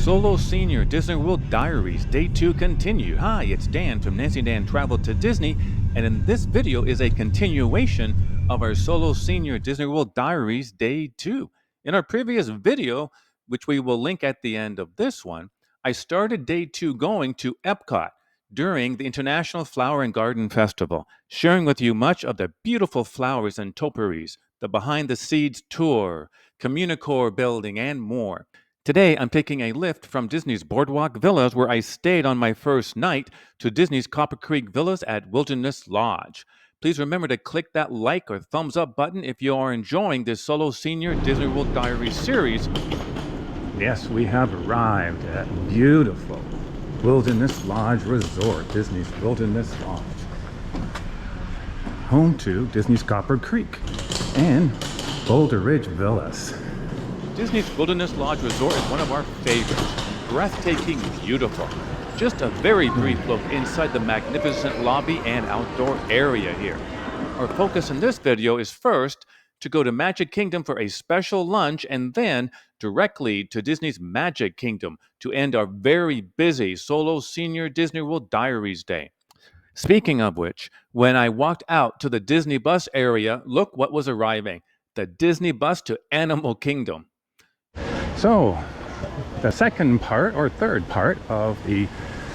Solo Senior Disney World Diaries Day 2 continue. Hi, it's Dan from Nancy and Dan Travel to Disney, and in this video is a continuation of our Solo Senior Disney World Diaries Day 2. In our previous video, which we will link at the end of this one, I started Day 2 going to Epcot during the International Flower and Garden Festival, sharing with you much of the beautiful flowers and topiaries, the behind-the-scenes tour, Communicore building, and more. Today, I'm taking a lift from Disney's Boardwalk Villas, where I stayed on my first night, to Disney's Copper Creek Villas at Wilderness Lodge. Please remember to click that like or thumbs up button if you are enjoying this Solo Senior Disney World Diaries series. Yes, we have arrived at beautiful Wilderness Lodge Resort, Disney's Wilderness Lodge, home to Disney's Copper Creek and Boulder Ridge Villas. Disney's Wilderness Lodge Resort is one of our favorites. Breathtaking, beautiful. Just a very brief look inside the magnificent lobby and outdoor area here. Our focus in this video is first to go to Magic Kingdom for a special lunch and then directly to Disney's Magic Kingdom to end our very busy Solo Senior Disney World Diaries Day. Speaking of which, when I walked out to the Disney bus area, look what was arriving. The Disney bus to Animal Kingdom. So, the second part or third part of the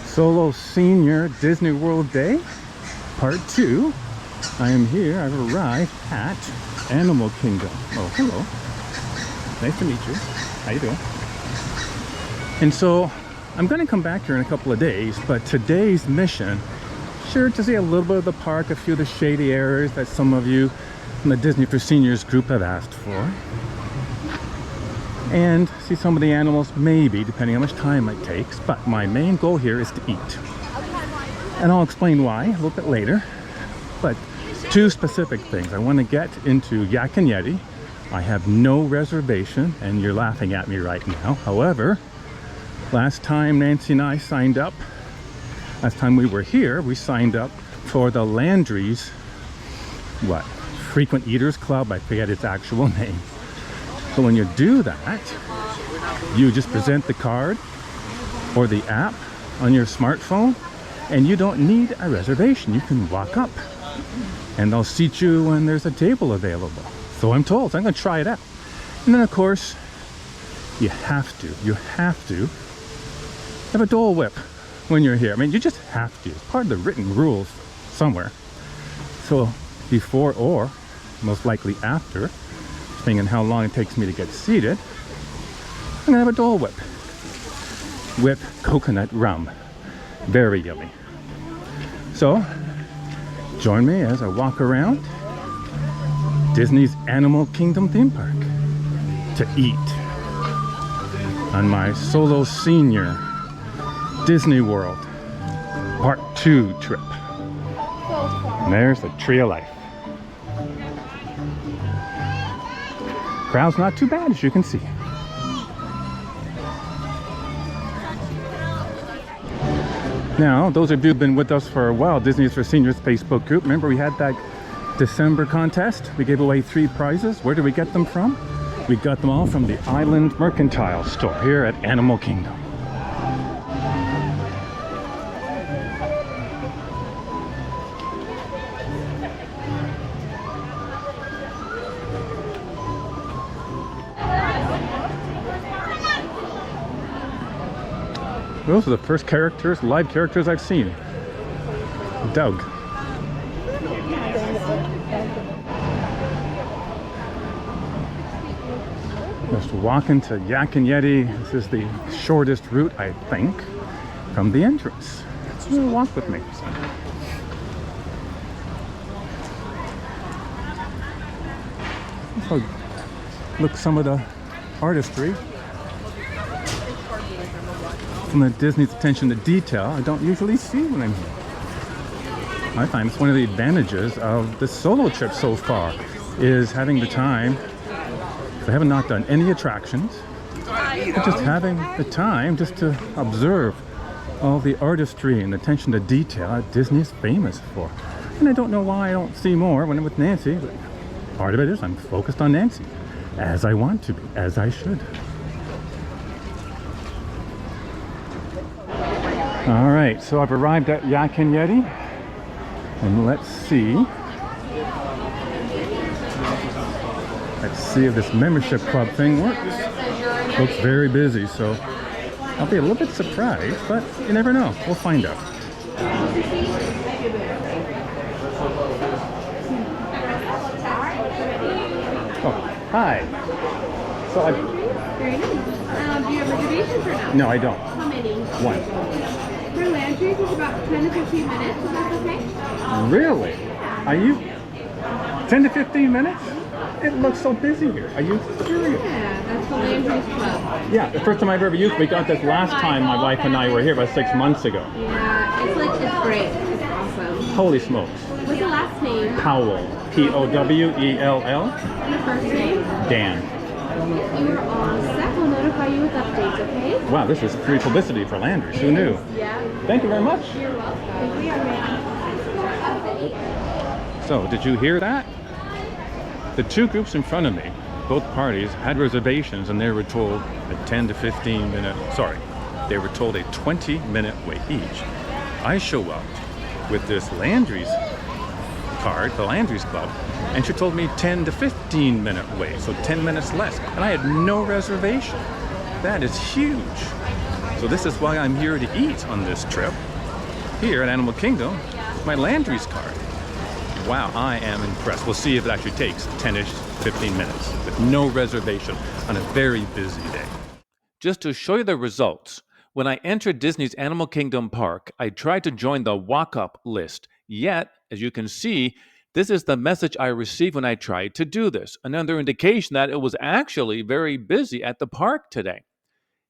Solo Senior Disney World Day, part 2. I am here, I've arrived at Animal Kingdom. Oh, hello. Nice to meet you. How you doing? And so, I'm going to come back here in a couple of days, but today's mission, sure to see a little bit of the park, a few of the shady areas that some of you from the Disney for Seniors group have asked for. And see some of the animals, maybe, depending on how much time it takes. But my main goal here is to eat. And I'll explain why a little bit later. But two specific things. I want to get into Yak and Yeti. I have no reservation, and you're laughing at me right now. However, last time Nancy and I signed up, last time we were here, we signed up for the Landry's, Frequent Eaters Club. I forget its actual name. So when you do that, you just present the card or the app on your smartphone, and you don't need a reservation. You can walk up and they'll seat you when there's a table available. So I'm told, so I'm going to try it out. And then of course, you have to have a Dole Whip when you're here. I mean, you just have to. It's part of the written rules somewhere. So before or most likely after, depending on how long it takes me to get seated, I'm gonna have a Dole Whip with coconut rum. Very yummy. So, join me as I walk around Disney's Animal Kingdom theme park to eat on my Solo Senior Disney World Part 2 trip. And there's the Tree of Life. Crowd's not too bad, as you can see. Now, those of you who've been with us for a while, Disney's for Seniors Facebook group, remember we had that December contest? We gave away 3 prizes. Where did we get them from? We got them all from the Island Mercantile store here at Animal Kingdom. Those are the first characters, live characters I've seen. Doug. Just walking to Yak and Yeti. This is the shortest route, I think, from the entrance. So walk with me. So look, some of the artistry from the Disney's attention to detail I don't usually see when I'm here. I find it's one of the advantages of the solo trip so far, is having the time. I haven't not done any attractions, but just having the time just to observe all the artistry and attention to detail that Disney is famous for. And I don't know why I don't see more when I'm with Nancy, but part of it is I'm focused on Nancy, as I want to be, as I should. All right, so I've arrived at Yak and Yeti, and let's see if this membership club thing works. Looks very busy, so I'll be a little bit surprised, but you never know. We'll find out. Oh, hi. So I. Very nice. Do you have reservations or no? No, I don't. How many? One. For Landry's, it's about 10 to 15 minutes. Is that okay? Really? Are you 10 to 15 minutes? It looks so busy here. Are you serious? Yeah, that's the Landry's Club. Yeah, the first time I've ever used it, we got this last time my wife and I were here about 6 months ago. Yeah, it's great. It's awesome. Holy smokes. What's the last name? Powell. P-O-W-E-L-L. And the first name? Dan. You're all set. We'll notify you with updates, okay? Wow, this is free publicity for Landry's. Who knew? Yeah. Thank you very much. You're welcome. We are ready. So, did you hear that? The two groups in front of me, both parties, had reservations and they were told a 10 to 15 minute, they were told a 20-minute wait each. I show up with this Landry's card, the Landry's Club, and she told me 10 to 15 minute wait, so 10 minutes less, and I had no reservation. That is huge. So this is why I'm here to eat on this trip, here at Animal Kingdom, my Landry's card. Wow, I am impressed. We'll see if it actually takes 10-ish, 15 minutes with no reservation on a very busy day. Just to show you the results, when I entered Disney's Animal Kingdom Park, I tried to join the walk-up list. Yet, as you can see, this is the message I received when I tried to do this. Another indication that it was actually very busy at the park today.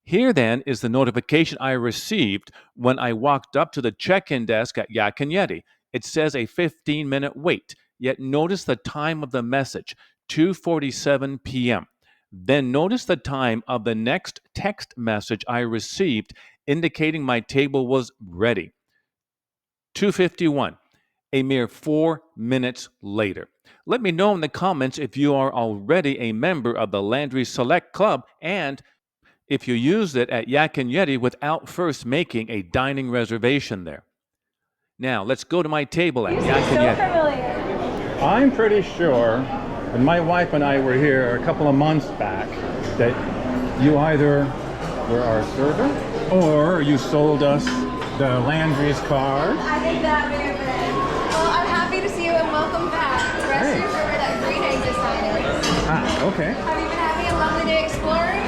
Here then is the notification I received when I walked up to the check-in desk at Yak and Yeti. It says a 15-minute wait, yet notice the time of the message, 2:47 p.m. Then notice the time of the next text message I received indicating my table was ready, 2:51, a mere 4 minutes later. Let me know in the comments if you are already a member of the Landry Select Club and if you used it at Yak and Yeti without first making a dining reservation there. Now, let's go to my table at Yak and Yeti. I'm pretty sure when my wife and I were here a couple of months back that you either were our server or you sold us the Landry's card. I did that very good. Well, I'm happy to see you and welcome back. Rest assured that green egg decided. Ah, okay. Have you been having a lovely day exploring?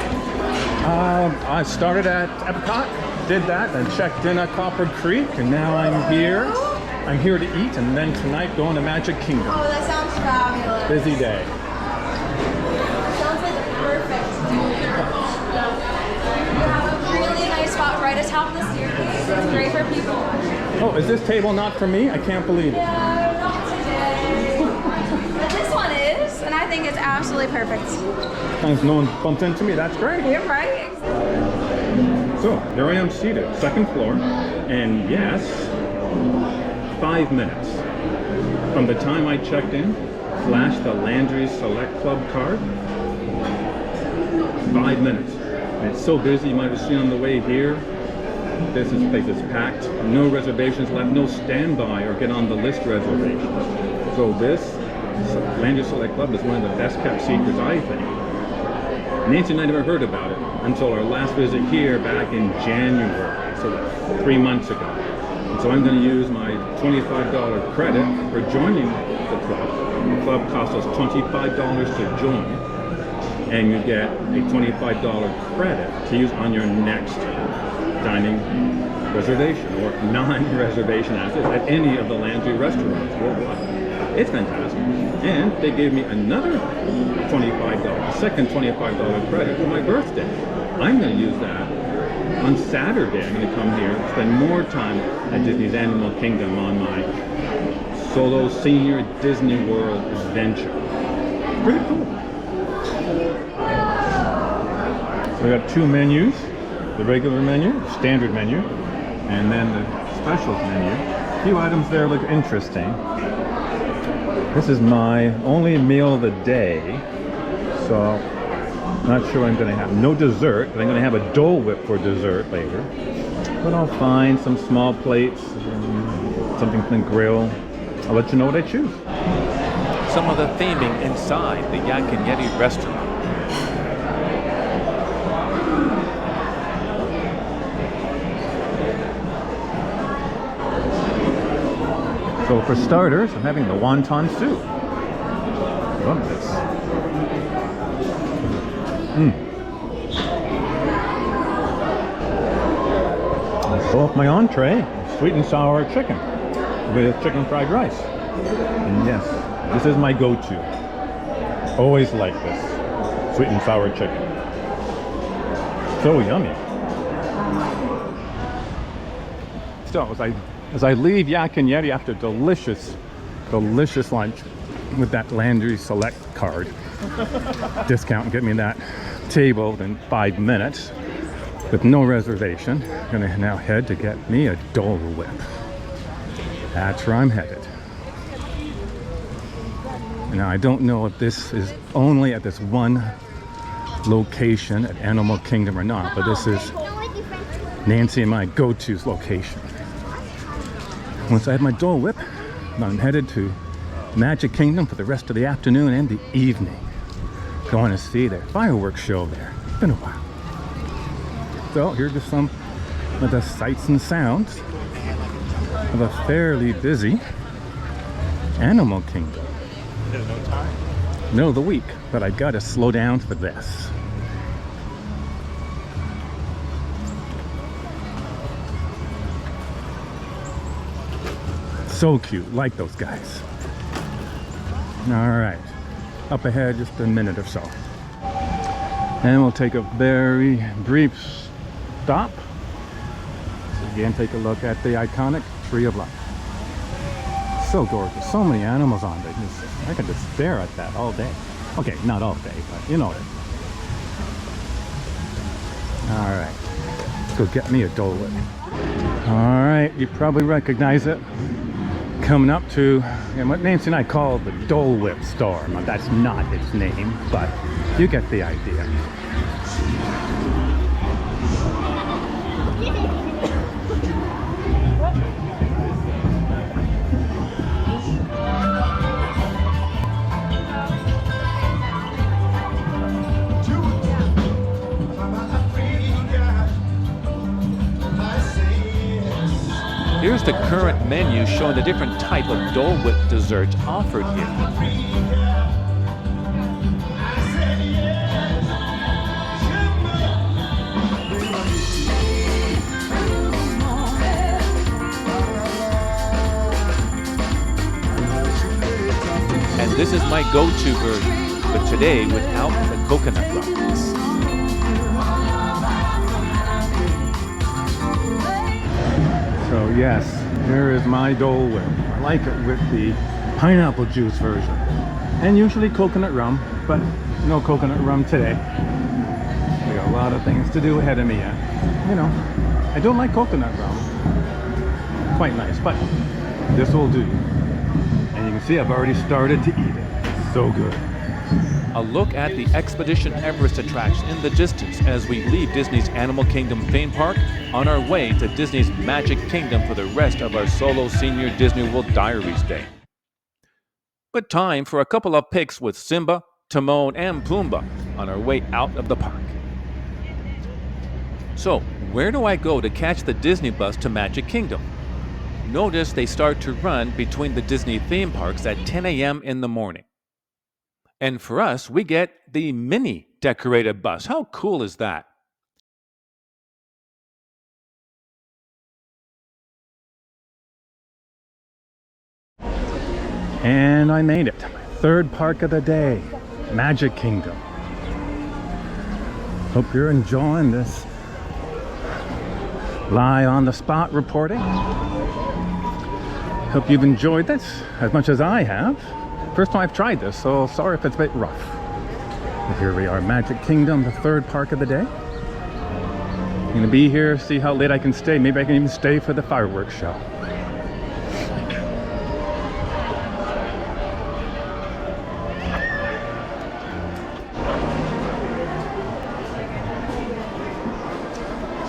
I started at Epcot, did that, and checked in at Copper Creek, and now I'm here. I'm here to eat, and then tonight going to Magic Kingdom. Oh, that sounds fabulous. Busy day. Sounds like the perfect day. You have a really nice spot right atop the staircase. It's great for people. Oh, is this table not for me? I can't believe it. No, not today. But this one is, and I think it's absolutely perfect. Thanks, no one bumped into me. That's great. You're right. So, there I am seated, second floor, and yes, 5 minutes. From the time I checked in, flashed the Landry's Select Club card, 5 minutes. And it's so busy, you might have seen on the way here, this place is packed, no reservations left, no standby or get on the list reservations. So this Landry's Select Club is one of the best kept secrets, I think. Nancy and I never heard about it until our last visit here back in January, so 3 months ago. And so I'm going to use my $25 credit for joining the club. The club costs us $25 to join, and you get a $25 credit to use on your next dining reservation or non-reservation at any of the Landry restaurants worldwide. It's fantastic. And they gave me another $25, second $25 credit for my birthday. I'm going to use that on Saturday. I'm going to come here, spend more time at Disney's Animal Kingdom on my solo senior Disney World adventure. Pretty cool. So we got two menus, the regular menu, standard menu, and then the specials menu. A few items there look interesting. This is my only meal of the day, so not sure what I'm going to have. No dessert, but I'm going to have a Dole Whip for dessert later. But I'll find some small plates, and something from the grill. I'll let you know what I choose. Some of the theming inside the Yak and Yeti restaurant. So for starters, I'm having the wonton soup. Love this. So off my entree, sweet and sour chicken with chicken fried rice. And yes, this is my go-to. Always like this, sweet and sour chicken. So yummy. So as I leave Yak and Yeti after delicious lunch with that Landry Select card discount and get me that table in 5 minutes with no reservation, I'm gonna now head to get me a Dole Whip. That's where I'm headed. Now I don't know if this is only at this one location at Animal Kingdom or not, but this is Nancy and my go-to's location. Once I have my Dole Whip, I'm headed to Magic Kingdom for the rest of the afternoon and the evening. Going to see their fireworks show there. It's been a while. So here's just some of the sights and sounds of a fairly busy Animal Kingdom. There's no time? Middle of the week, but I gotta slow down for this. So cute, like those guys. All right, up ahead just a minute or so. And we'll take a very brief stop. So again, take a look at the iconic Tree of Life. So gorgeous, so many animals on it. I could just stare at that all day. Okay, not all day, but you know it. All right, let's go get me a Dole Whip. All right, you probably recognize it. Coming up to what Nancy and I call the Dole Whip store. Now, that's not its name, but you get the idea. Here's the current menu showing the different type of Dole Whip desserts offered here. And this is my go-to version, but today without the coconut rum. So yes, here is my Dole Whip. I like it with the pineapple juice version. And usually coconut rum, but no coconut rum today. We got a lot of things to do ahead of me yet. You know, I don't like coconut rum. Quite nice, but this will do. And you can see I've already started to eat it. It's so good. A look at the Expedition Everest attraction in the distance as we leave Disney's Animal Kingdom theme park on our way to Disney's Magic Kingdom for the rest of our solo senior Disney World Diaries day. But time for a couple of pics with Simba, Timon, and Pumbaa on our way out of the park. So, where do I go to catch the Disney bus to Magic Kingdom? Notice they start to run between the Disney theme parks at 10 a.m. in the morning. And for us, we get the mini decorated bus. How cool is that? And I made it. Third park of the day, Magic Kingdom. Hope you're enjoying this live on the spot reporting. Hope you've enjoyed this as much as I have. First time I've tried this, so sorry if it's a bit rough. But here we are, Magic Kingdom, the third park of the day. I'm gonna be here, see how late I can stay. Maybe I can even stay for the fireworks show.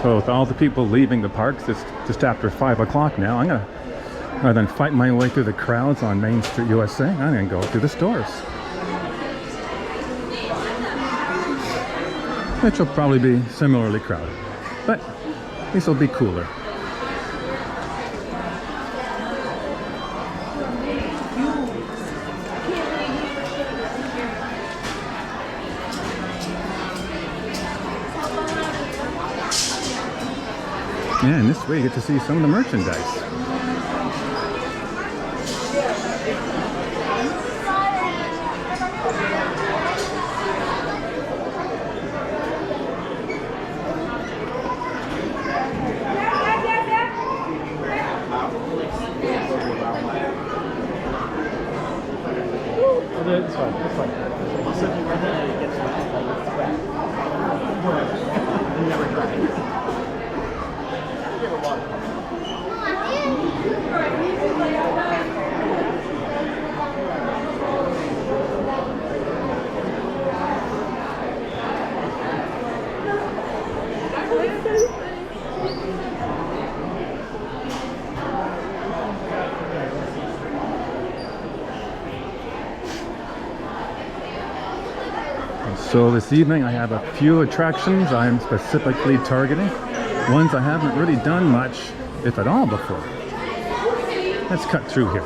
So with all the people leaving the parks, it's just after 5 o'clock now. I'm gonna, rather than fight my way through the crowds on Main Street USA, I'm gonna go through the stores, which will probably be similarly crowded, but this will be cooler. Yeah, and this way you get to see some of the merchandise. That's fine. That's fine. I'll send you right there. It gets never tried. So this evening I have a few attractions I'm specifically targeting. Ones I haven't really done much, if at all, before. Let's cut through here.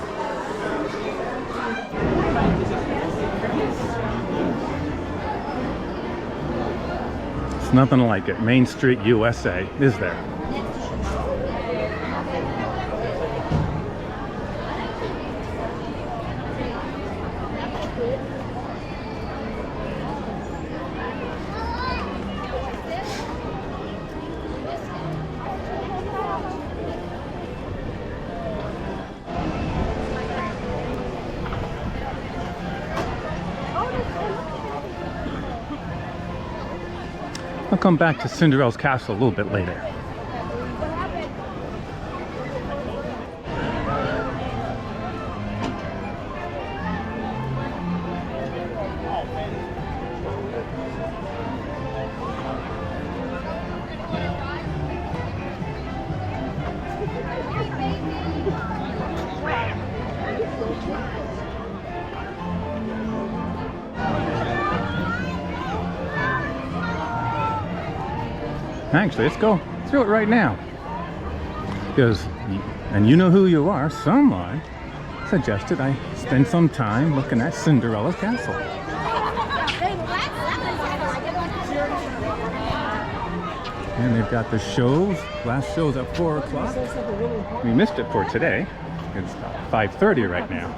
It's nothing like it. Main Street USA is there. I'll come back to Cinderella's castle a little bit later. Actually, let's go through it right now. Because, and you know who you are, someone suggested I spend some time looking at Cinderella's castle. And they've got the shows. Last show's at 4 o'clock. We missed it for today. It's 5:30 right now.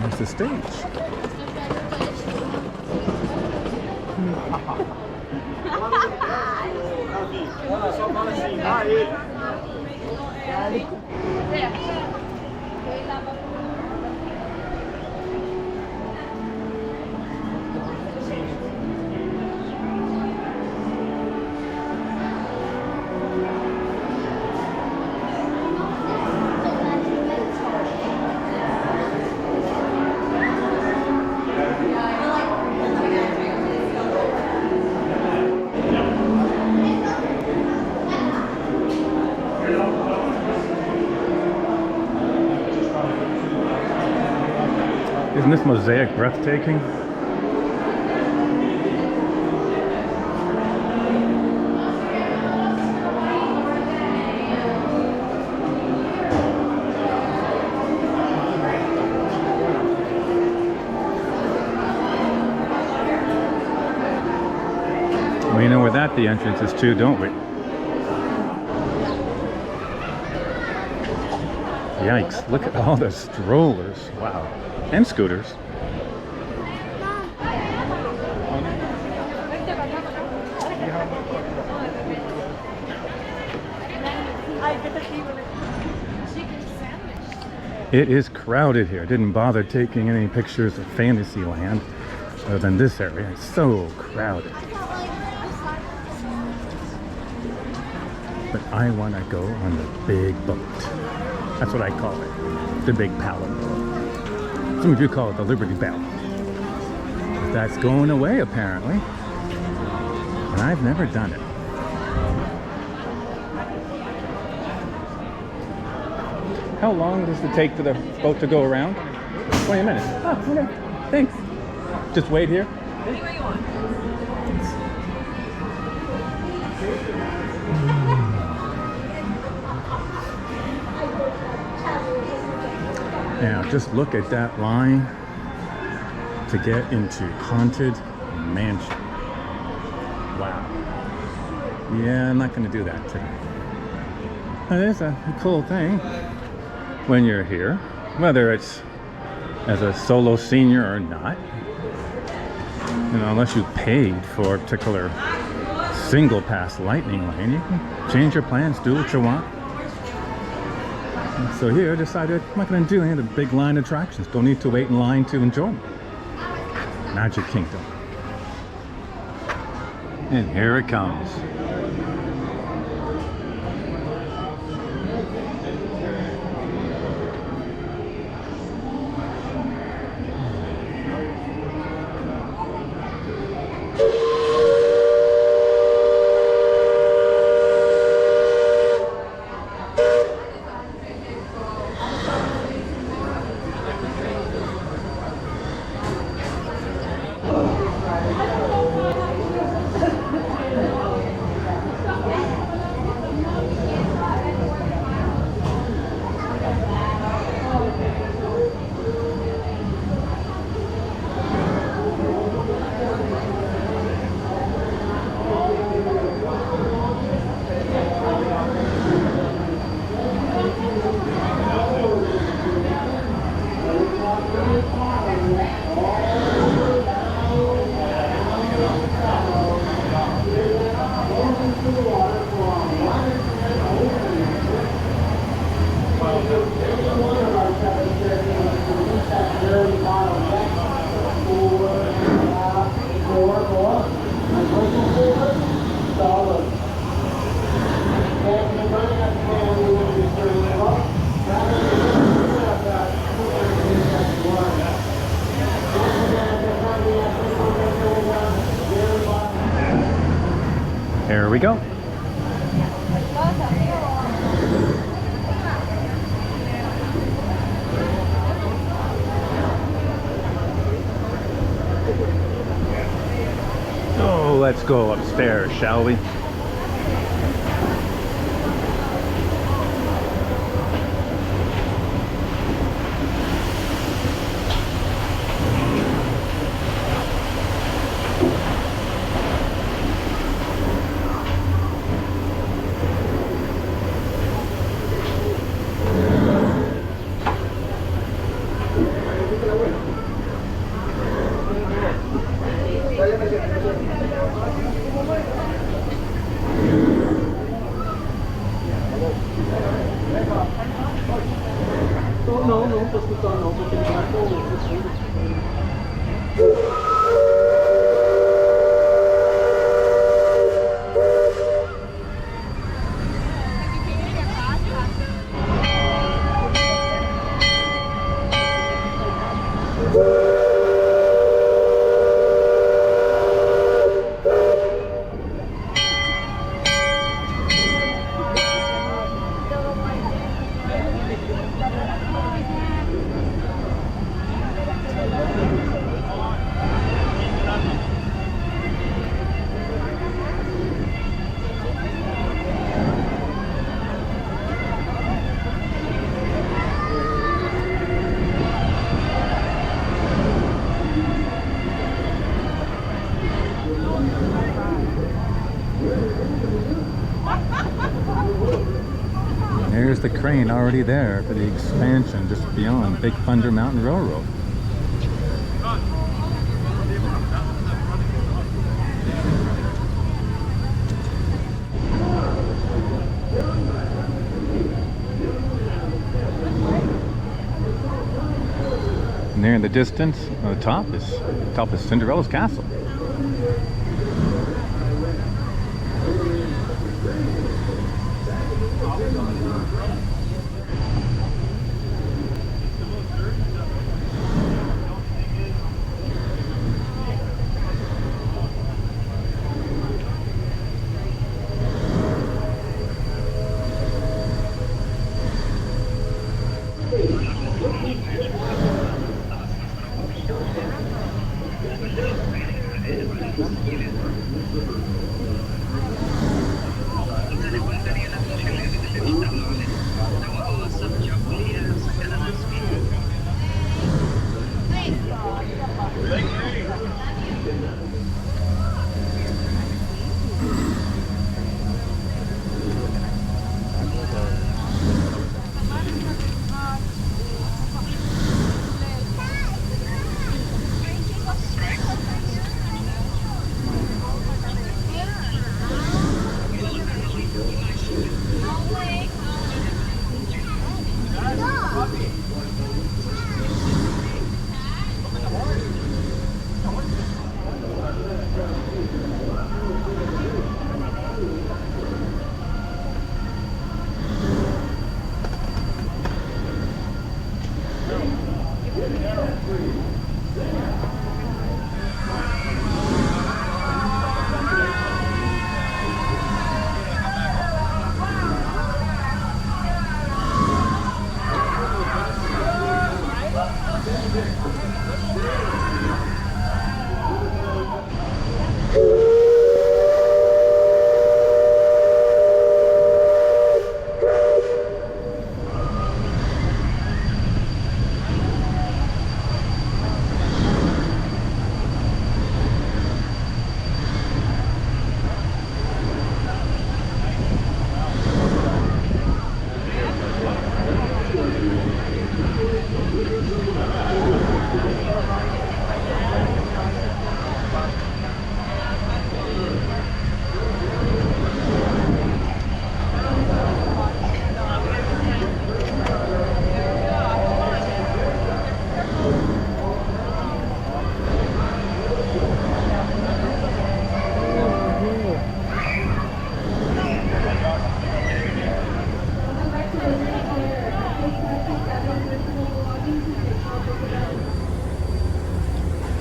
There's the stage. Isn't this mosaic breathtaking? We know where the entrance is to, don't we? Yikes, look at all the strollers. Wow. And scooters. It is crowded here. Didn't bother taking any pictures of Fantasyland other than this area. It's so crowded. But I want to go on the big boat. That's what I call it. The big paddle boat. Some of you call it the Liberty Bell. That's going away apparently. And I've never done it. How long does it take for the boat to go around? 20 minutes. Oh, okay. Thanks. Just wait here. Anywhere you want. Now, just look at that line to get into Haunted Mansion. Wow. Yeah, I'm not going to do that today. It is a cool thing when you're here, whether it's as a solo senior or not. You know, unless you paid for a particular single pass lightning lane, you can change your plans, do what you want. And so here I decided I'm not going to do any of the big line attractions. Don't need to wait in line to enjoy them. Magic Kingdom. And here it comes. Here we go. So let's go upstairs, shall we? There's the crane already there for the expansion just beyond Big Thunder Mountain Railroad. there in the distance, on the top is Cinderella's castle.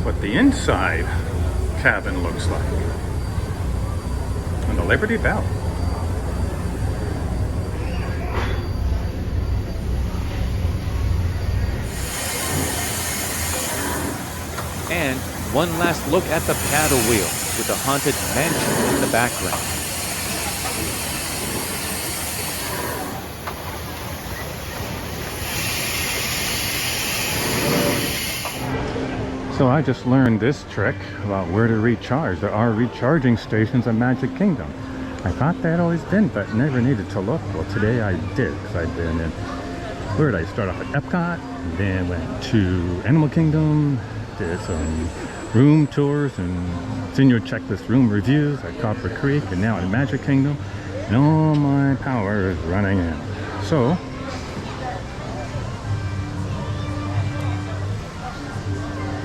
What the inside cabin looks like. And the Liberty Bell. And one last look at the paddle wheel with the haunted mansion in the background. So I just learned this trick about where to recharge. There are recharging stations at Magic Kingdom. I thought they had always been, but never needed to look. Well, today I did, because I've been in, where did I start off at Epcot, then went to Animal Kingdom, did some room tours and senior checklist room reviews at Copper Creek, and now at Magic Kingdom, and all my power is running in. So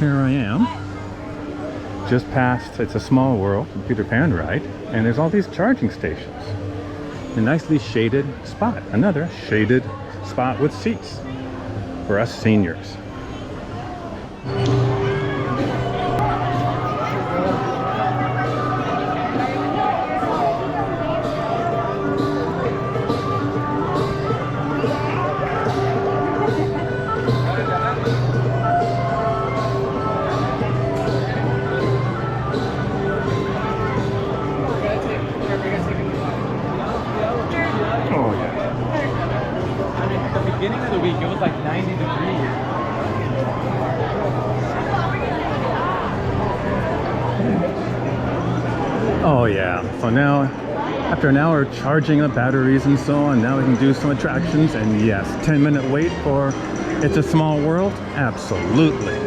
here I am, just past, it's a Small World, Peter Pan ride, and there's all these charging stations. A nicely shaded spot, another shaded spot with seats for us seniors. Beginning of the week, it was like 90 degrees. Oh yeah, so now after an hour charging the batteries and so on, now we can do some attractions. And yes, 10-minute wait for It's a Small World? Absolutely.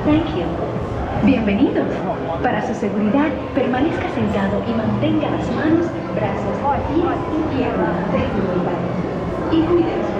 Thank you. Bienvenidos. Para su seguridad, permanezca sentado y mantenga las manos, brazos, pies y piernas dentro del baño. Y cuídense.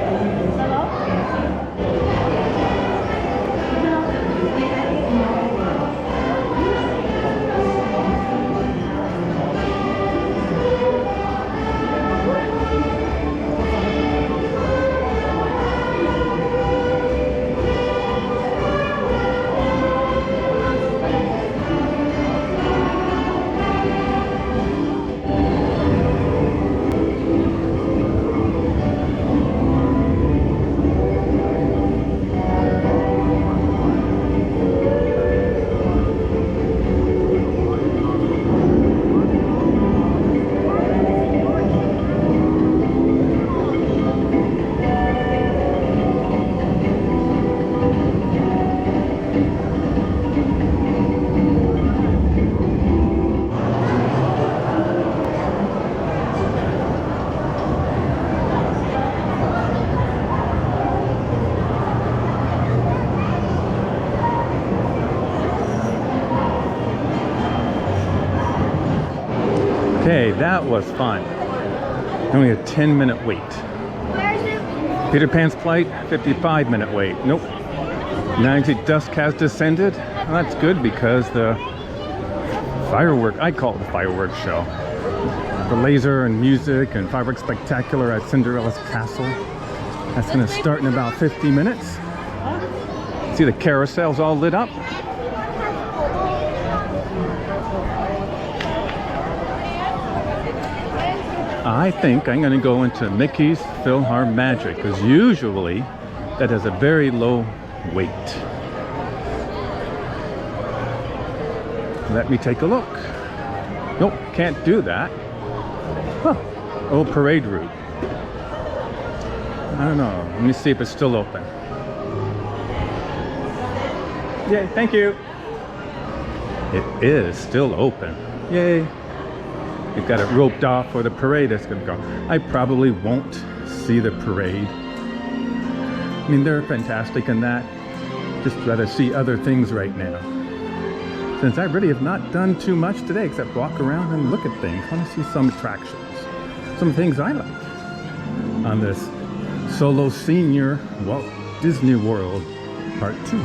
Okay, that was fun. Only a 10-minute wait. Peter Pan's flight, 55-minute wait. Nope. Now actually dusk has descended. Well, that's good because the firework, I call it the fireworks show. The laser and music and fireworks spectacular at Cinderella's castle. That's gonna start in about 50 minutes. See the carousels all lit up? I think I'm going to go into Mickey's PhilharMagic because usually that has a very low wait. Let me take a look. Nope, can't do that. Huh, old parade route. I don't know. Let me see if it's still open. Yay, thank you. It is still open. Yay. You've got it roped off for the parade that's going to go. I probably won't see the parade. I mean, they're fantastic in that. Just rather see other things right now. Since I really have not done too much today except walk around and look at things. I want to see some attractions. Some things I like on this solo senior Walt Disney World Part 2.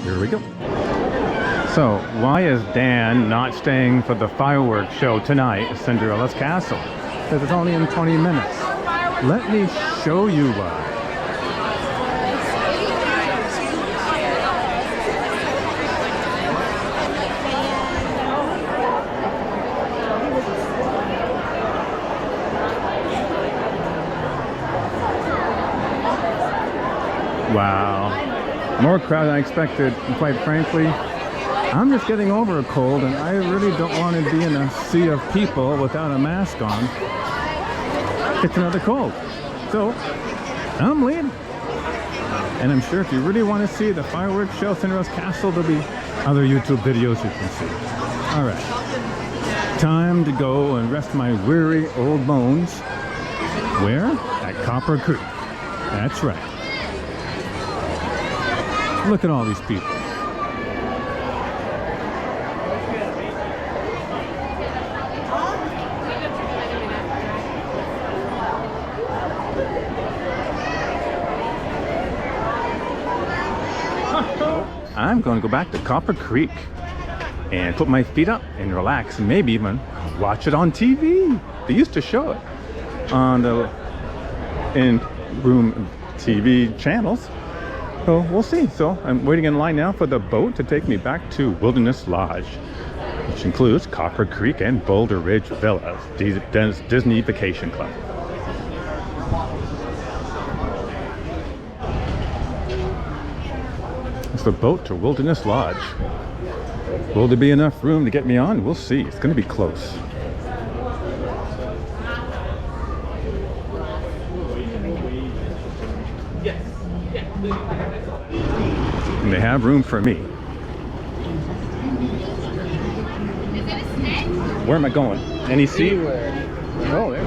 Here we go. So, why is Dan not staying for the fireworks show tonight at Cinderella's castle? Because it's only in 20 minutes. Let me show you why. Wow. More crowd than I expected, and quite frankly, I'm just getting over a cold and I really don't want to be in a sea of people without a mask on. It's another cold. So, I'm leaving. And I'm sure if you really want to see the fireworks show, Cinderella's Castle, there'll be other YouTube videos you can see. Alright. Time to go and rest my weary old bones. Where? At Copper Creek. That's right. Look at all these people. I'm going to go back to Copper Creek and put my feet up and relax and maybe even watch it on TV. They used to show it on the in-room TV channels. So we'll see. So I'm waiting in line now for the boat to take me back to Wilderness Lodge, which includes Copper Creek and Boulder Ridge Villas, Disney Vacation Club. It's the boat to Wilderness Lodge. Will there be enough room to get me on? We'll see. It's going to be close. And they have room for me. Where am I going? Any sea? Oh, there.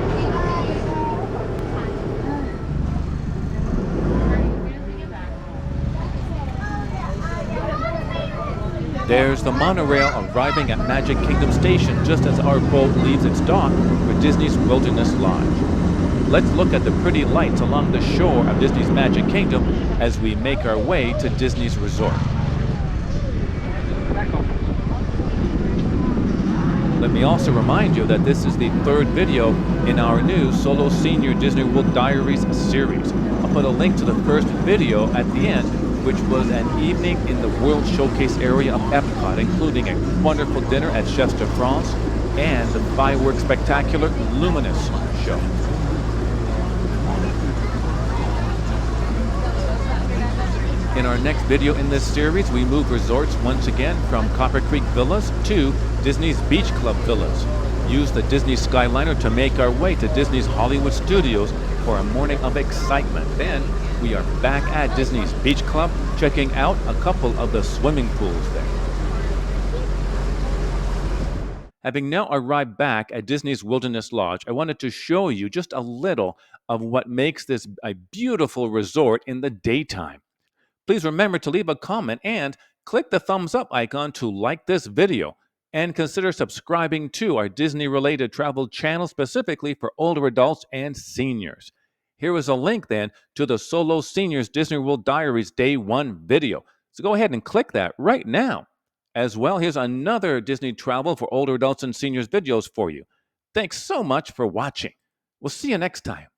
There's the monorail arriving at Magic Kingdom Station just as our boat leaves its dock for Disney's Wilderness Lodge. Let's look at the pretty lights along the shore of Disney's Magic Kingdom as we make our way to Disney's resort. Let me also remind you that this is the third video in our new Solo Senior Disney World Diaries series. I'll put a link to the first video at the end, which was an evening in the World Showcase area of Epcot, including a wonderful dinner at Chefs de France and the fireworks spectacular Luminous show. In our next video in this series, we move resorts once again from Copper Creek Villas to Disney's Beach Club Villas. Use the Disney Skyliner to make our way to Disney's Hollywood Studios for a morning of excitement. Then we are back at Disney's Beach Club, checking out a couple of the swimming pools there. Having now arrived back at Disney's Wilderness Lodge, I wanted to show you just a little of what makes this a beautiful resort in the daytime. Please remember to leave a comment and click the thumbs up icon to like this video, and consider subscribing to our Disney-related travel channel specifically for older adults and seniors. Here is a link then to the Solo Seniors Disney World Diaries Day 1 video. So go ahead and click that right now. As well, here's another Disney Travel for older adults and seniors videos for you. Thanks so much for watching. We'll see you next time.